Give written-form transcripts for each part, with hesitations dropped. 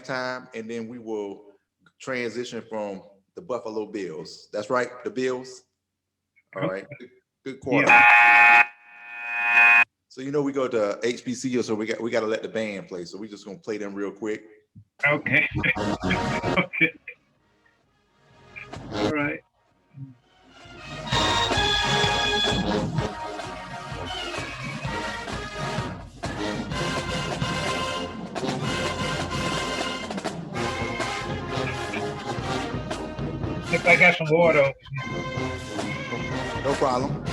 halftime, and then we will transition from the Buffalo Bills. That's right, the Bills. All right, good quarter. Yeah. So we go to HBCU, so we got to let the band play. So we're just gonna play them real quick. Okay. Okay. All right. If I got some water. No problem.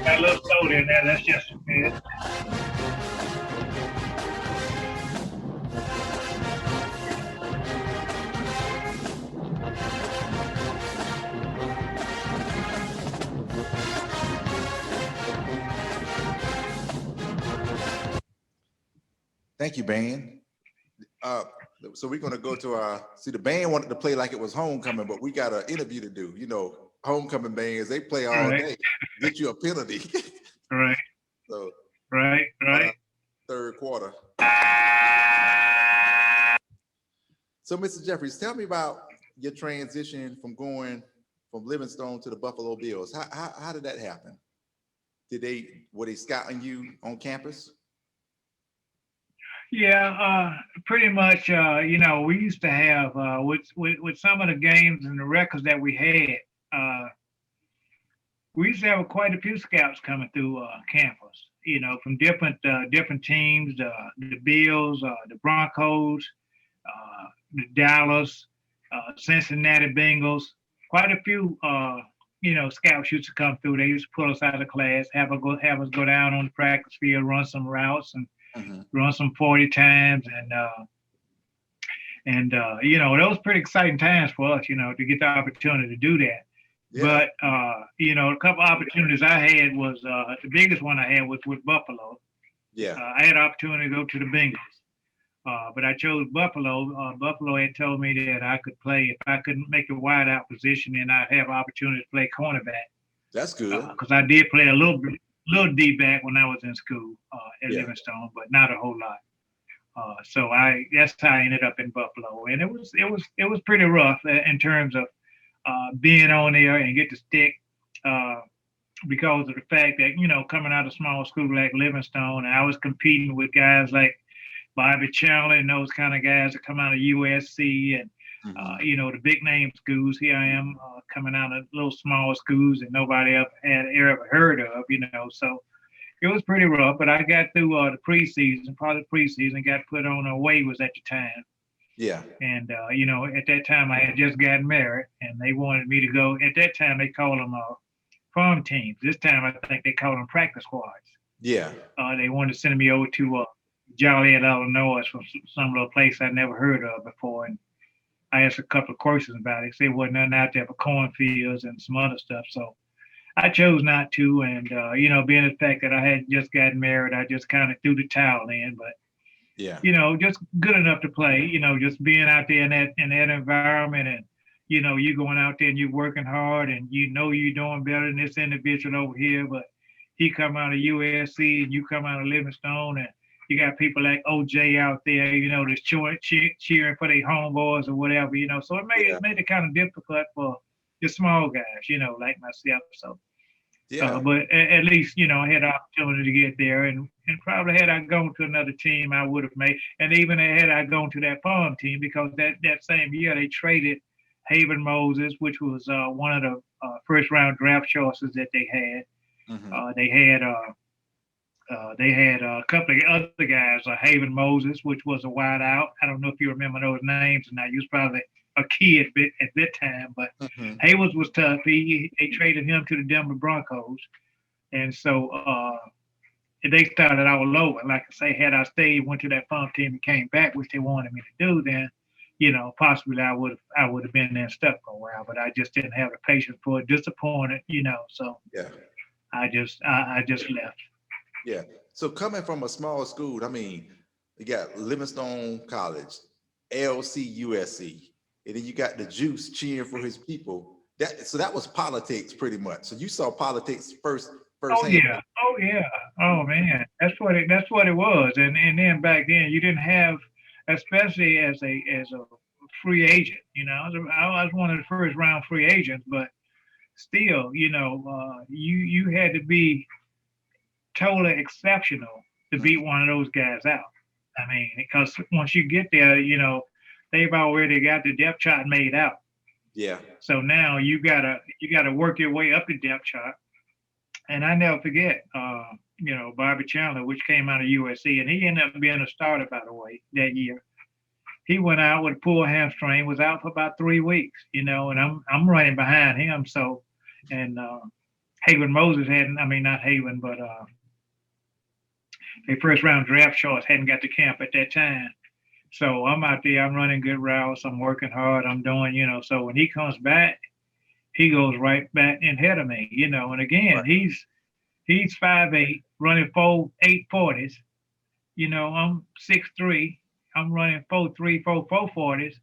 Got a little soda in there. That's just it. Thank you, band. So we're gonna go to the band wanted to play like it was homecoming, but we got an interview to do. Homecoming bands, they play all day, get you a penalty. Right. So right. Third quarter. So Mr. Jeffries, tell me about your transition from going from Livingstone to the Buffalo Bills. How did that happen? Were they scouting you on campus? Yeah, pretty much. We used to have with some of the games and the records that we had. We used to have quite a few scouts coming through campus. From different teams, the Bills, the Broncos, the Dallas, Cincinnati Bengals. Quite a few, scouts used to come through. They used to pull us out of class, have us go down on the practice field, run some routes, and run some 40 times, and that was pretty exciting times for us, to get the opportunity to do that. Yeah. But a couple of opportunities I had was the biggest one I had was with Buffalo. Yeah, I had an opportunity to go to the Bengals, but I chose Buffalo. Buffalo had told me that I could play if I couldn't make a wideout position, and I'd have an opportunity to play cornerback. That's good. Because I did play a little D-back when I was in school at Livingstone, but not a whole lot. So that's how I ended up in Buffalo, and it was pretty rough in terms of being on there and get to stick because of the fact that coming out of small school like Livingstone, and I was competing with guys like Bobby Chandler and those kind of guys that come out of USC and the big name schools. Here I am coming out of little small schools that nobody had ever heard of. So it was pretty rough. But I got through the preseason, got put on waivers at the time. Yeah. And at that time I had just gotten married, and they wanted me to go. At that time they called them farm teams. This time I think they call them practice squads. Yeah. They wanted to send me over to Joliet, Illinois, from some little place I'd never heard of before, and I asked a couple of questions about it. They said there wasn't nothing out there but cornfields and some other stuff. So I chose not to. And, being the fact that I had just gotten married, I just kind of threw the towel in. But, just good enough to play, just being out there in that environment, and, you going out there and you're working hard, and you're doing better than this individual over here. But he come out of USC and you come out of Livingstone, and you got people like OJ out there, that's cheering for their homeboys or whatever, So it made it kind of difficult for the small guys, like myself. So, but at least, I had the opportunity to get there, and probably had I gone to another team, I would have made. And even had I gone to that farm team, because that same year they traded Haven Moses, which was one of the first round draft choices that they had. They had a couple of other guys, Haven Moses, which was a wide out. I don't know if you remember those names, and you was probably a kid at that time, but Hayward was tough. They traded him to the Denver Broncos, and so they started all over. Like I say, had I stayed, went to that farm team, and came back, which they wanted me to do, then possibly I would have been there stuck for a while. But I just didn't have the patience for it. Disappointed, So I just left. Yeah. So coming from a small school, I mean, you got Livingstone College, LC USC, and then you got the Juice cheering for his people. So that was politics pretty much. So you saw politics Oh firsthand. yeah, oh yeah, oh man, that's what it was. And then back then you didn't have, especially as a free agent. You know, I was one of the first round free agents, but still, you had to be totally exceptional to beat Mhm. one of those guys out. I mean, because once you get there, they've already got the depth chart made out. Yeah. So now you gotta work your way up the depth chart. And I never forget, Bobby Chandler, which came out of USC, and he ended up being a starter, by the way, that year. He went out with a pulled hamstring, was out for about 3 weeks, and I'm running behind him. So, and Haven Moses hadn't, I mean, not Haven, but their first round draft choice hadn't got to camp at that time. So I'm out there, I'm running good routes, I'm working hard, I'm doing, so when he comes back, he goes right back and ahead of me, and again, Right. he's 5'8", running 4.8 40s. I'm 6'3", I'm running 4.3, 4.40s.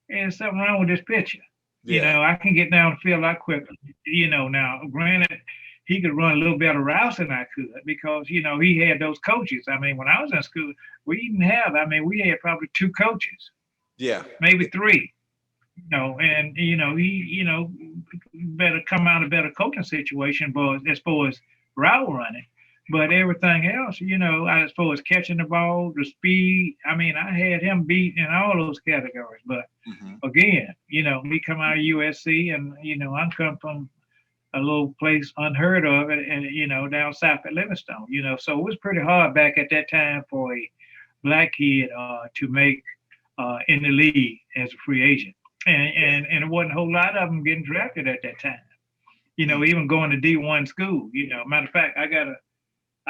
And there's something wrong with this pitcher. Yeah. I can get down the field a lot quicker. Now granted, he could run a little better routes than I could because he had those coaches. I mean, when I was in school, we had probably two coaches, Yeah. maybe three. And better come out of a better coaching situation, but as far as route running. But everything else, as far as catching the ball, the speed, I mean, I had him beat in all those categories. But Hmm. again, me come out of USC, and I'm come from a little place unheard of, and down south at Livingstone. So it was pretty hard back at that time for a black kid to make in the league as a free agent, and it wasn't a whole lot of them getting drafted at that time. Even going to D1 school. Matter of fact, I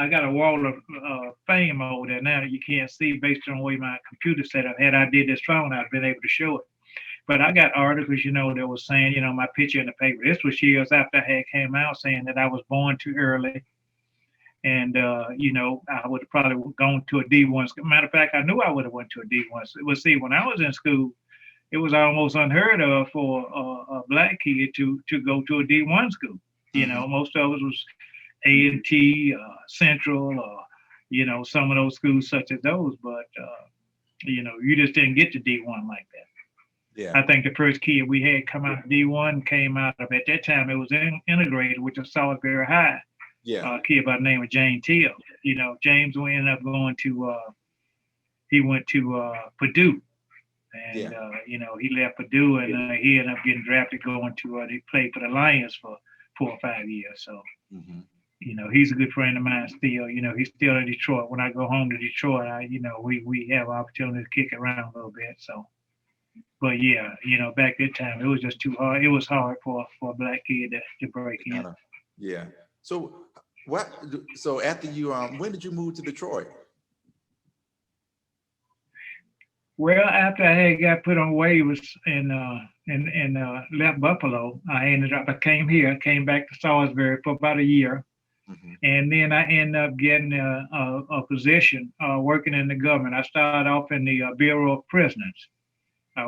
got a wall of fame over there now that you can't see based on the way my computer set up. Had I did this phone, I'd been able to show it. But I got articles, that was saying, my picture in the paper. This was years after I had came out saying that I was born too early. And, I would have probably gone to a D1 school. Matter of fact, I knew I would have went to a D1. Well, see, when I was in school, it was almost unheard of for a black kid to go to a D1 school. Hmm. Most of us was A&T, Central, some of those schools such as those. But, you just didn't get to D1 like that. Yeah. I think the first kid we had come out of D1 came out of, at that time, it was integrated, which was Salisbury High. Yeah. A kid by the name of James Teal. James ended up going to, he went to Purdue. And, Yeah. he left Purdue, and he ended up getting drafted going to, they played for the Lions for 4 or 5 years. So, Hmm. he's a good friend of mine still. He's still in Detroit. When I go home to Detroit, we have opportunity to kick around a little bit. So, but yeah, back that time, it was just too hard. It was hard for a black kid to break in. Kind of. Yeah. So what? So after you, when did you move to Detroit? Well, after I had got put on waivers and left Buffalo, I came back to Salisbury for about a year, Hmm. and then I ended up getting a position working in the government. I started off in the Bureau of Prisons,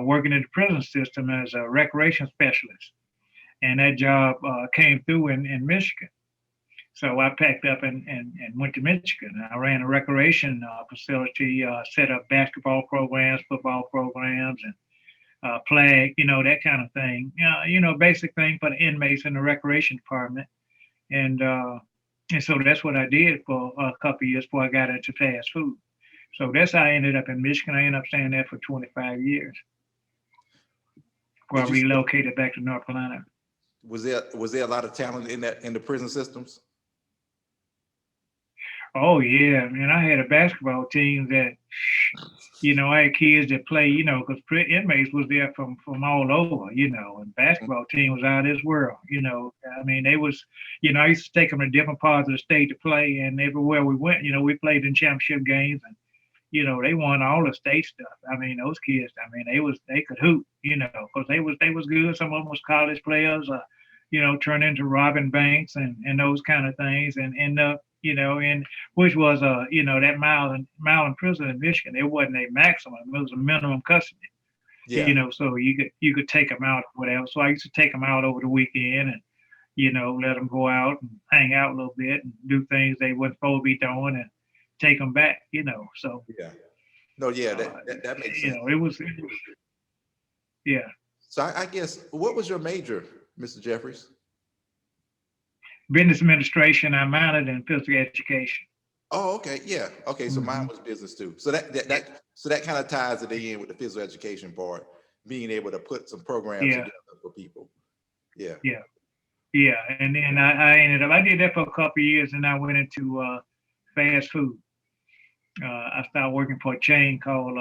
working in the prison system as a recreation specialist, and that job came through in Michigan. So I packed up and went to Michigan. I ran a recreation facility, set up basketball programs, football programs, and flag, that kind of thing. Basic thing for the inmates in the recreation department. And and so that's what I did for a couple of years before I got into fast food. So that's how I ended up in Michigan. I ended up staying there for 25 years before I Did you? relocated back to North Carolina. Was there a lot of talent in the prison systems? Oh yeah, man! I had a basketball team that, I had kids that play, because inmates was there from all over, and basketball team was out of this world. I mean, they was, I used to take them to different parts of the state to play, and everywhere we went, we played in championship games, and they won all the state stuff. I mean, those kids, I mean, they could hoop, because they was good. Some of them was college players, turn into robbing banks and those kind of things, and end up, in which was that mile in prison in Michigan. It wasn't a maximum; it was a minimum custody. Yeah. So you could take them out or whatever. So I used to take them out over the weekend and let them go out and hang out a little bit and do things they weren't supposed to be doing and take them back. So Yeah. No, yeah, uh, that makes sense. it was yeah. So I guess what was your major, Mr. Jeffries? Business administration. I minored in physical education. Oh, okay, yeah, okay. So mine Hmm. was business too. So that kind of ties it in with the physical education part, being able to put some programs Yeah, together for people. Yeah. yeah, yeah. And then I ended up. I did that for a couple of years, and I went into fast food. I started working for a chain called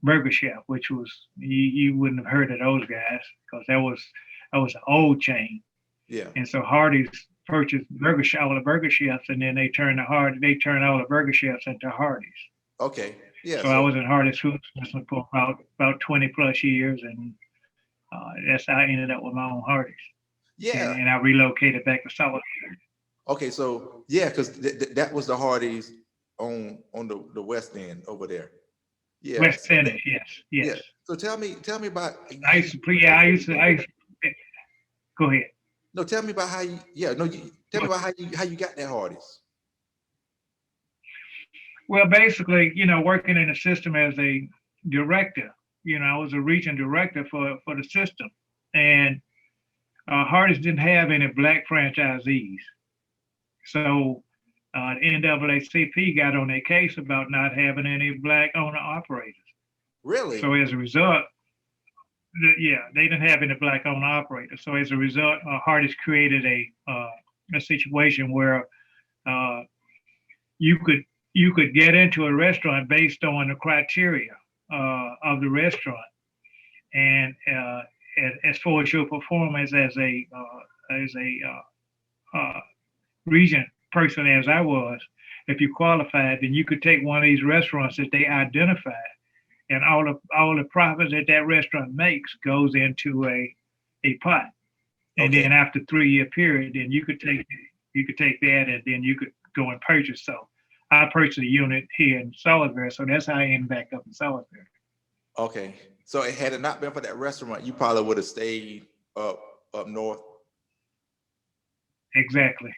Burger Chef, which was you wouldn't have heard of those guys because that was an old chain. Yeah. And so Hardee's purchased all the burger chefs, and then they turned all the burger chefs into Hardee's. Okay. Yeah. So I So was in Hardee's food system for about 20 plus years, and that's how I ended up with my own Hardee's. And, yeah. and I relocated back to Solid. Okay. So yeah, because that was the Hardee's on the west end over there. Yeah. West So End, yes, yeah. yes. So tell me about I how used to play. Yeah, go ahead. no, tell me about how you yeah, no, tell me about how you got that Hardee's. Well, basically, working in the system as a director, I was a region director for the system, and Hardee's didn't have any black franchisees. So the NAACP got on their case about not having any black owner operators. Really? So as a result, yeah, they didn't have any black owner operators. So as a result, Hardee's created a situation where uh, you could you could get into a restaurant based on the criteria of the restaurant, and as far as your performance as a region person as I was, if you qualified, then you could take one of these restaurants that they identified, and all the profits that that restaurant makes goes into a pot. And Okay. then after 3 year period, then you could take that, and then you could go and purchase. So I purchased a unit here in Salisbury, so that's how I ended back up in Salisbury. Okay. So had it not been for that restaurant, you probably would have stayed up up north. Exactly.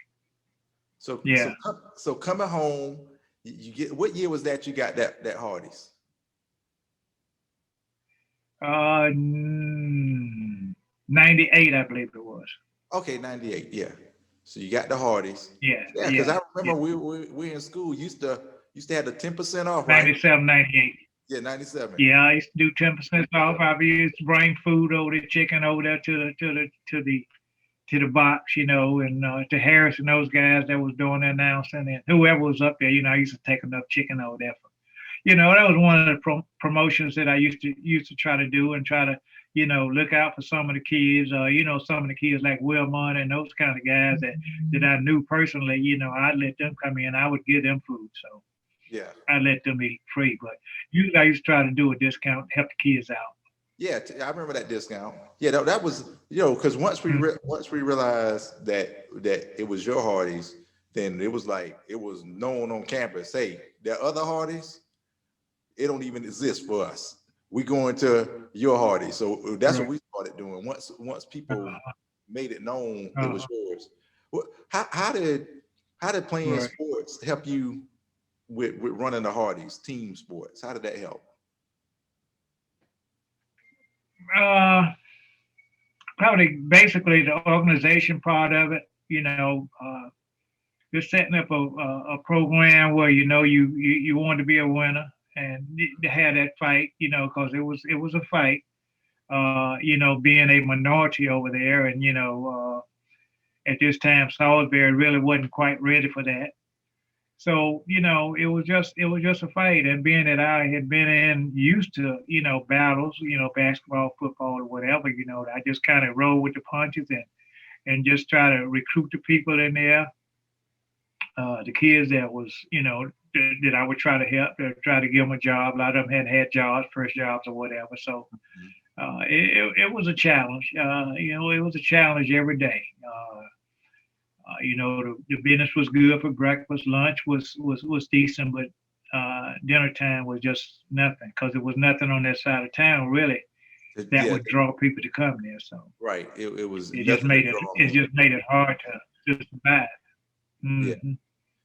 So Yeah. coming home, you get what year was that you got that Hardee's? 98, I believe it was. Okay, 98. Yeah. So you got the Hardee's. Yeah, Yeah, because yeah, I yeah. remember we in school used to have the 10% off, right? 97, 98. Yeah, 97. Yeah, I used to do 10% off. I used to bring food over there, chicken over there to the box, and to Harris and those guys that was doing the announcing, and whoever was up there, I used to take enough chicken over there for. That was one of the promotions that I used to try to do and try to, look out for some of the kids, some of the kids like Wilmot and those kind of guys that I knew personally, I'd let them come in, I would give them food. So Yeah. I let them eat free, but usually I used to try to do a discount, help the kids out. Yeah, I remember that discount. Yeah, that was because Mhm. once we realized that it was your Hardee's, then it was like it was known on campus. Hey, there are other Hardee's, it don't even exist for us. We going to your Hardee's, so that's what Right. we started doing. Once people Uh, made it known it was uh, yours. How did playing right. sports help you with running the Hardee's team sports? How did that help? Uh, Probably basically the organization part of it, just setting up a program where you want to be a winner and to have that fight, because it was a fight, being a minority over there, and at this time Salisbury really wasn't quite ready for that. So it was just a fight, and being that I had been used to battles, basketball, football, or whatever, I just kind of roll with the punches and just try to recruit the people in there, the kids that was that I would try to help, to try to give them a job. A lot of them hadn't had jobs, first jobs or whatever. So it was a challenge. It was a challenge every day. The business was good for breakfast, lunch was decent, but dinner time was just nothing because there was nothing on that side of town really that Yeah, would draw people to come there. So right. It was it just nothing to made draw it them in. just made it hard to survive. Yeah. Hmm.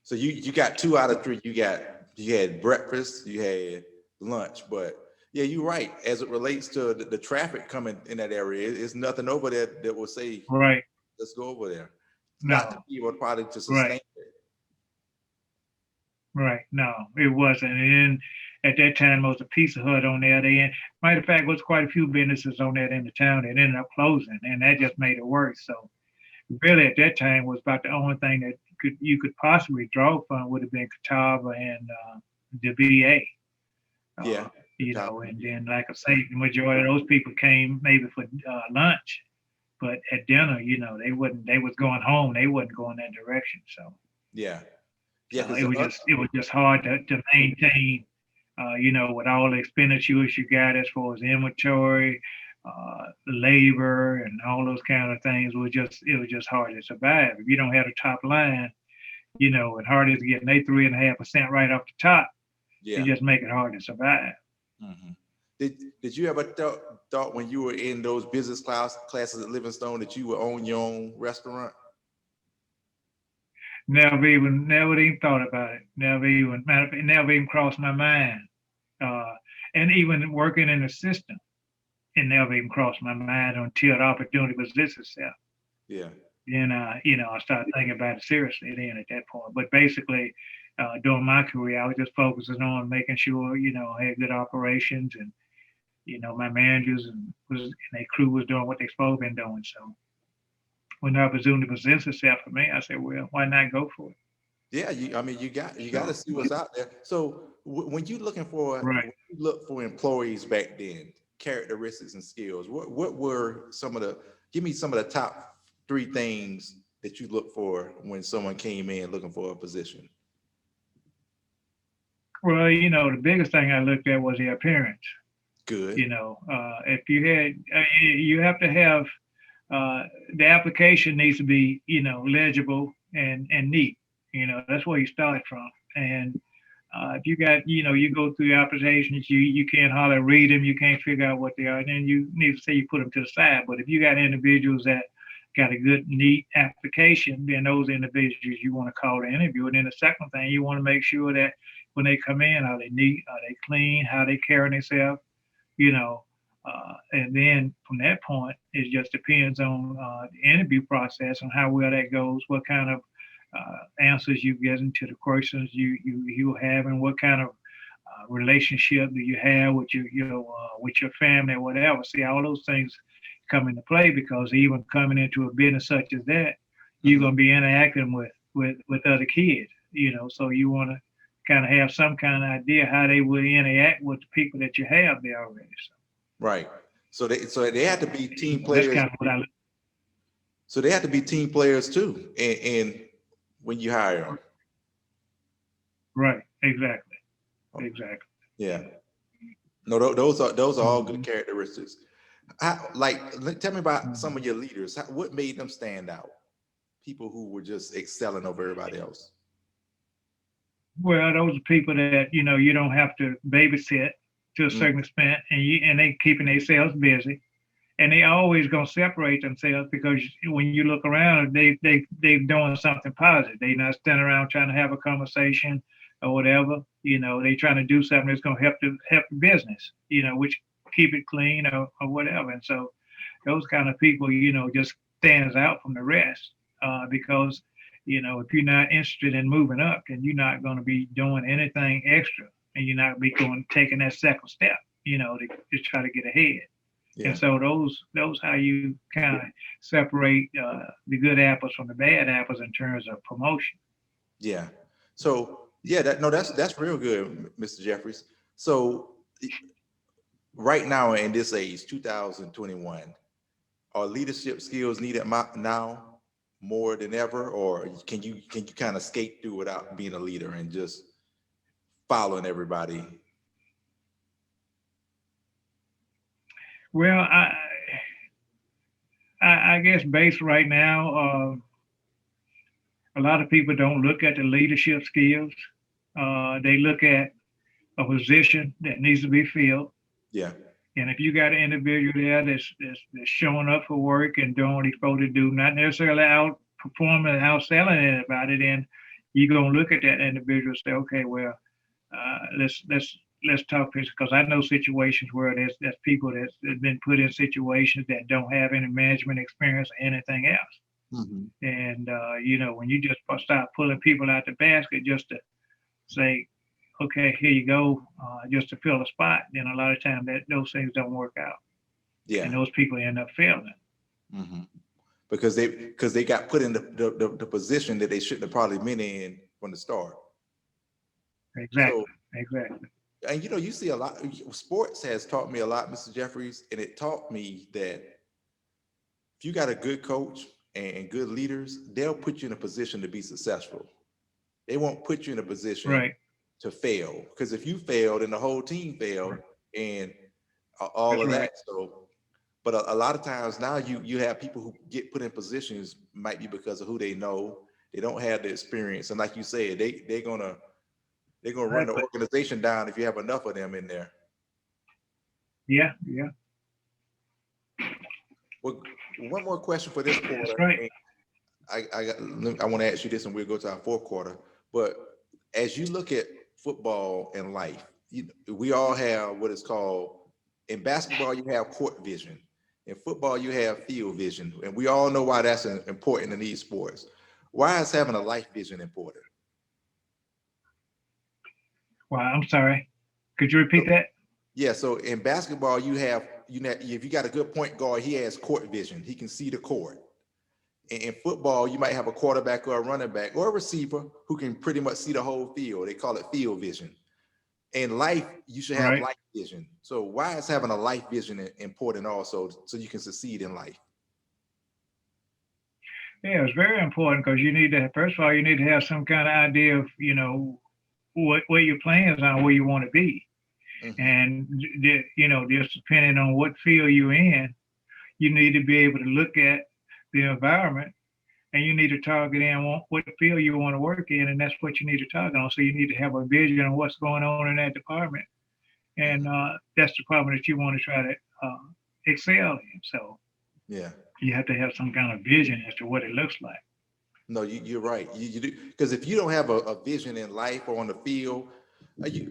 So you got two out of three. You had breakfast, you had lunch, but yeah, you're right. As it relates to the traffic coming in that area, it's nothing over there that will say, Right. let's go over there. Not to No. be able probably to Right. sustain it. Right. No, it wasn't. And then at that time, there was a Pizza Hut on there. Matter of fact, was quite a few businesses on that in the town that ended up closing, and that just made it worse. So really, at that time, was about the only thing that you could possibly draw from would have been Catawba and the VA. Yeah, Uh, the top. and then like I say, the majority of those people came maybe for lunch, but at dinner, they wouldn't. They was going home. They wasn't going that direction. So. Yeah, yeah, because It was just hard to maintain, with all the expenditures you got as far as inventory, labor, and all those kind of things. It was just hard to survive if you don't have a top line. And hard as getting they 3.5% right off the top, it yeah. just make it hard to survive. Hmm. Did you ever thought when you were in those business classes at Livingstone that you would own your own restaurant? Never even thought about it. Never even crossed my mind. Uh, and even working in the system, it never even crossed my mind until the opportunity presents itself. Yeah, Then, I started thinking about it seriously then at that point. But basically, during my career, I was just focusing on making sure, I had good operations and, my managers and their crew was doing what they supposed to be doing. So when the opportunity presents itself for me, I said, well, why not go for it? yeah. I mean, you got to So, see what's out there. So right. when you look for employees back then, characteristics and skills, what were some of the? Give me some of the top three things that you look for when someone came in looking for a position. Well, the biggest thing I looked at was the appearance. Good. If you have to have uh, the application needs to be, legible and neat. That's where you start from. And if you got, you go through the applications, you can't hardly read them, you can't figure out what they are, and then you need to say you put them to the side. But if you got individuals that got a good, neat application, then those individuals you want to call to interview. And then the second thing, you want to make sure that when they come in, are they neat, are they clean, how they carry themselves, you know. And then from that point, it just depends on the interview process and how well that goes, what kind of answers you get into the questions you have, and what kind of relationship do you have with with your family or whatever. See, all those things come into play because even coming into a business such as that, you're Hmm. going to be interacting with other kids. So you want to kind of have some kind of idea how they would interact with the people that you have there already. So, Right. So they had to be team that's players. kind of what I look. So they had to be team players too. And when you hire them. Right. Exactly. Oh, Exactly. yeah. No, those are all good Hmm. characteristics. Tell me about some of your leaders. What made them stand out? People who were just excelling over everybody else. Well, those are people that you don't have to babysit to a Mm, certain extent, and they keeping themselves busy, and they always gonna separate themselves because when you look around, they doing something positive. They not standing around trying to have a conversation or whatever. They trying to do something that's gonna help the business. Which keep it clean or whatever. And so those kind of people, just stands out from the rest because if you're not interested in moving up, then you're not going to be doing anything extra, and you're not be going taking that second step, to just try to get ahead. And yeah, so those how you kind of separate the good apples from the bad apples in terms of promotion. yeah. So yeah, that's real good, Mr. Jeffries. So right now in this age, 2021, are leadership skills needed now more than ever, or can you kind of skate through without being a leader and just following everybody? Well, I guess based right now, a lot of people don't look at the leadership skills. They look at a position that needs to be filled. Yeah. And if you got an individual there that's showing up for work and doing what he's supposed to do, not necessarily outperforming and outselling anybody, then you're gonna look at that individual and say, okay, well, let's talk this, because I know situations where there's people that's been put in situations that don't have any management experience or anything else. Mm-hmm. And when you just start pulling people out the basket just to say, okay, here you go, just to fill a spot, then a lot of times those things don't work out, Yeah. and those people end up failing. Mm-hmm. Because they got put in the position that they shouldn't have probably been in from the start. Exactly. So, Exactly. and you see a lot. Sports has taught me a lot, Mr. Jeffries, and it taught me that if you got a good coach and good leaders, they'll put you in a position to be successful. They won't put you in a position Right. to fail, because if you fail, then the whole team failed, Right. and all That's of right. that. So, but a lot of times now you have people who get put in positions might be because of who they know. They don't have the experience, and like you said, they're gonna run the Exactly. organization down if you have enough of them in there. Yeah. Yeah. Well, one more question for this That's quarter, right. and I want to ask you this, and we'll go to our fourth quarter. But as you look at football and life, we all have what is called, in basketball you have court vision, in football you have field vision, and we all know why that's important in these sports. Why is having a life vision important? Wow. I'm sorry. Could you So, repeat that? yeah, so in basketball if you got a good point guard, he has court vision, he can see the court. In football, you might have a quarterback or a running back or a receiver who can pretty much see the whole field. They call it field vision. In life, you should have Right. life vision. So why is having a life vision important also, so you can succeed in life? Yeah, it's very important because you need to, first of all, you need to have some kind of idea of, what your plans are, where you want to be. Mm-hmm. And, just depending on what field you're in, you need to be able to look at the environment, and you need to target in what field you want to work in. And that's what you need to target on. So you need to have a vision of what's going on in that department. And that's the department that you want to try to excel in. So Yeah. you have to have some kind of vision as to what it looks like. No, you're right. You do, because if you don't have a vision in life or on the field,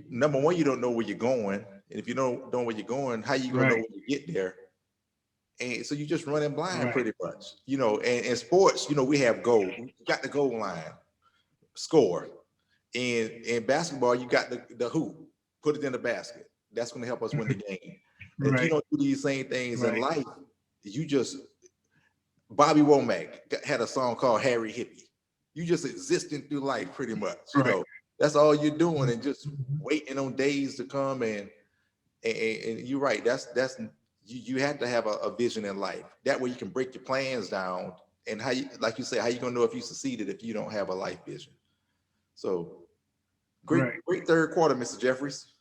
number one, you don't know where you're going, and if you don't know where you're going, how you gonna know Right. when you get there? And so you just running blind Right. pretty much. And in sports, we have goal. We got the goal line, score. And in basketball, you got the hoop, put it in the basket. That's going to help us win the game. And if you Right. don't do these same things in Right. life, you just Bobby Womack had a song called Harry Hippie. You just existing through life pretty much. Right. That's all you're doing, and just waiting on days to come. And you're right. That's you have to have a vision in life. That way you can break your plans down. And like you say, how you gonna know if you succeeded if you don't have a life vision? So great, Right. great third quarter, Mr. Jeffries.